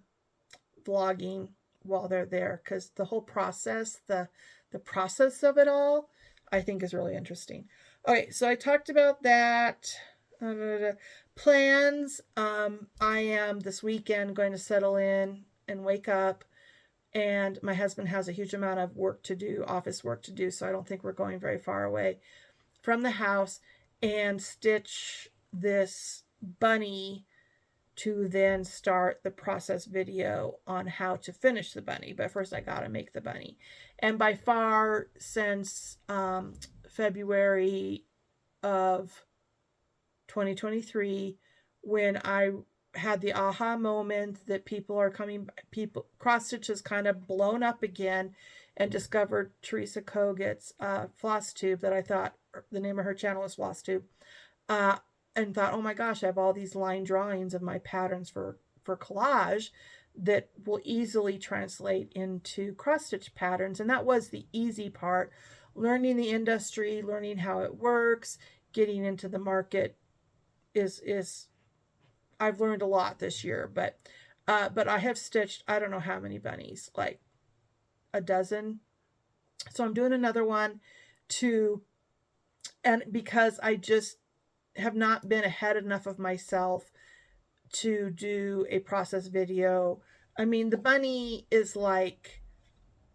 vlogging while they're there, because the whole process, the process of it all, I think is really interesting. Okay, so I talked about that. Plans. I am this weekend going to settle in and wake up, and my husband has a huge amount of work to do, office work to do, so I don't think we're going very far away from the house, and stitch this bunny to then start the process video on how to finish the bunny. But first I gotta make the bunny. And by far, since February of 2023, when I had the aha moment that cross stitch has kind of blown up again, and discovered Teresa Kogut's floss tube, that I thought the name of her channel is Floss Tube, and thought, oh my gosh, I have all these line drawings of my patterns for collage that will easily translate into cross stitch patterns. And that was the easy part, learning the industry, learning how it works, getting into the market is I've learned a lot this year, but I have stitched, I don't know how many bunnies, like a dozen. So I'm doing another one and because I just have not been ahead enough of myself to do a process video. I mean, the bunny is like,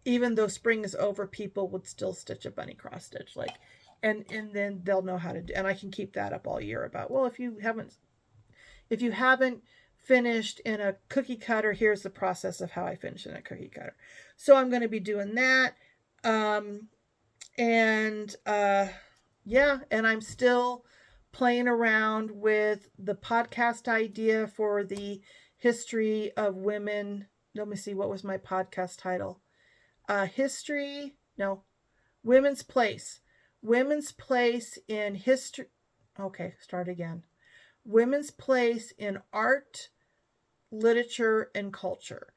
even though spring is over, people would still stitch a bunny cross stitch, like, and then they'll know how to do, and I can keep that up all year about, well, if you haven't finished in a cookie cutter, here's the process of how I finish in a cookie cutter. So I'm going to be doing that. Yeah, and I'm still playing around with the podcast idea for the history of women. Let me see, what was my podcast title? Women's Place. Women's Place in history. Okay, start again. Women's Place in art, literature, and culture.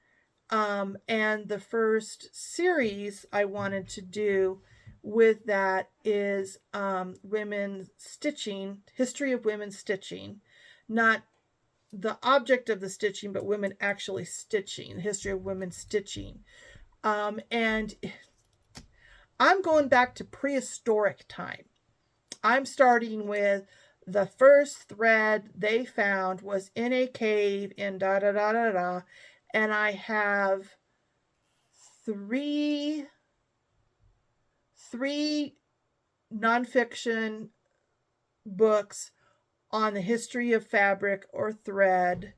And the first series I wanted to do with that is women stitching, history of women stitching, not the object of the stitching, but women actually stitching, the history of women stitching. And I'm going back to prehistoric time. I'm starting with the first thread they found was in a cave in and I have 3 3 nonfiction books on the history of fabric or thread,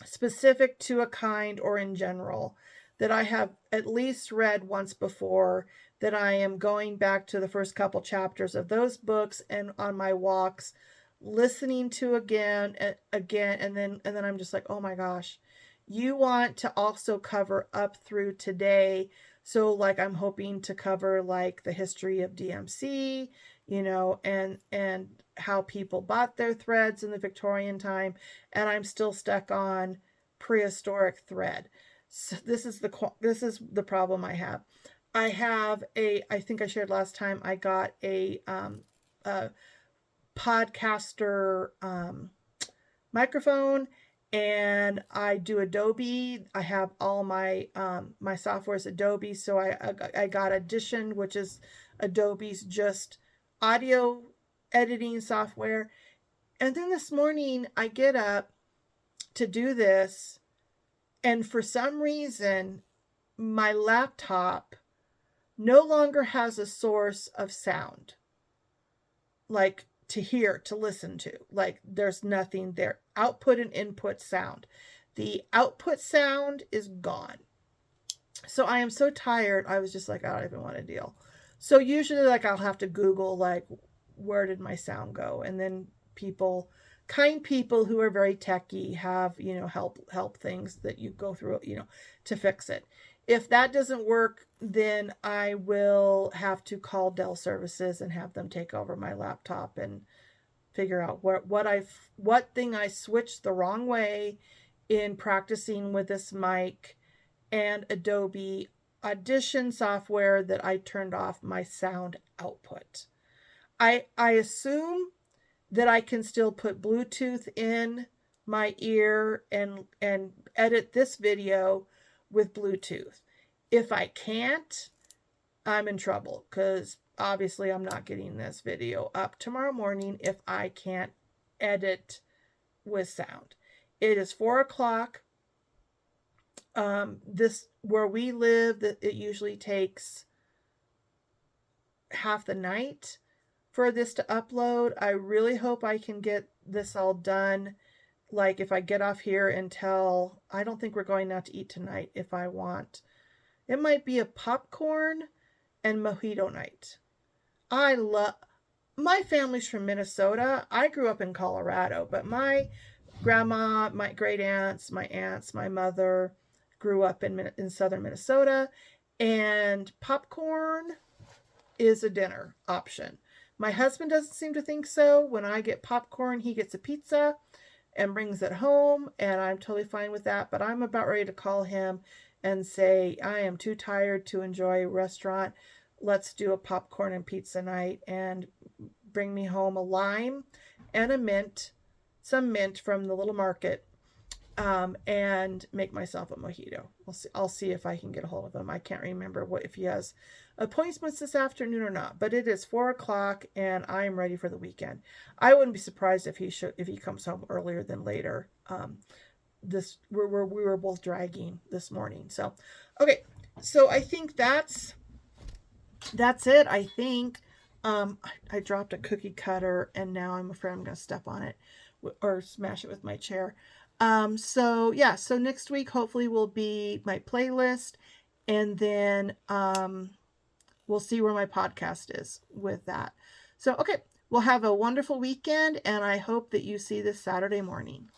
specific to a kind or in general, that I have at least read once before, that I am going back to the first couple chapters of those books and on my walks listening to again, and then I'm just like, oh my gosh, you want to also cover up through today. So like I'm hoping to cover like the history of DMC, and how people bought their threads in the Victorian time, and I'm still stuck on prehistoric thread. So this is the problem I have. I think I shared last time, I got a podcaster microphone, and I do Adobe. I have all my my software is Adobe, so I got Audition, which is Adobe's just audio editing software. And then this morning I get up to do this, and for some reason my laptop no longer has a source of sound, like to hear, to listen to. Like there's nothing there. Output and input sound. The output sound is gone. So I am so tired. I was just like, I don't even want to deal. So usually like I'll have to Google like, where did my sound go? And then kind people who are very techy have, help things that you go through, to fix it. If that doesn't work, then I will have to call Dell Services and have them take over my laptop and figure out what thing I switched the wrong way in practicing with this mic and Adobe Audition software, that I turned off my sound output. I assume that I can still put Bluetooth in my ear and edit this video with Bluetooth. If I can't, I'm in trouble, because obviously I'm not getting this video up tomorrow morning if I can't edit with sound. It is 4 o'clock. This, where we live, it usually takes half the night for this to upload. I really hope I can get this all done. Like if I get off here until, I don't think we're going out to eat tonight. If I want, it might be a popcorn and mojito night. My family's from Minnesota. I grew up in Colorado, but my grandma, my great aunts, my mother grew up in southern Minnesota, and popcorn is a dinner option. My husband doesn't seem to think so. When I get popcorn, he gets a pizza and brings it home, and I'm totally fine with that. But I'm about ready to call him and say, I am too tired to enjoy a restaurant. Let's do a popcorn and pizza night, and bring me home a lime and some mint from the little market, and make myself a mojito. I'll see if I can get a hold of him. I can't remember if he has appointments this afternoon or not, but it is 4 o'clock and I am ready for the weekend. I wouldn't be surprised if he comes home earlier than later. We were both dragging this morning. So, okay. So I think that's it. I think, I dropped a cookie cutter and now I'm afraid I'm going to step on it or smash it with my chair. So next week hopefully will be my playlist, and then we'll see where my podcast is with that. So, okay, we'll have a wonderful weekend, and I hope that you see this Saturday morning.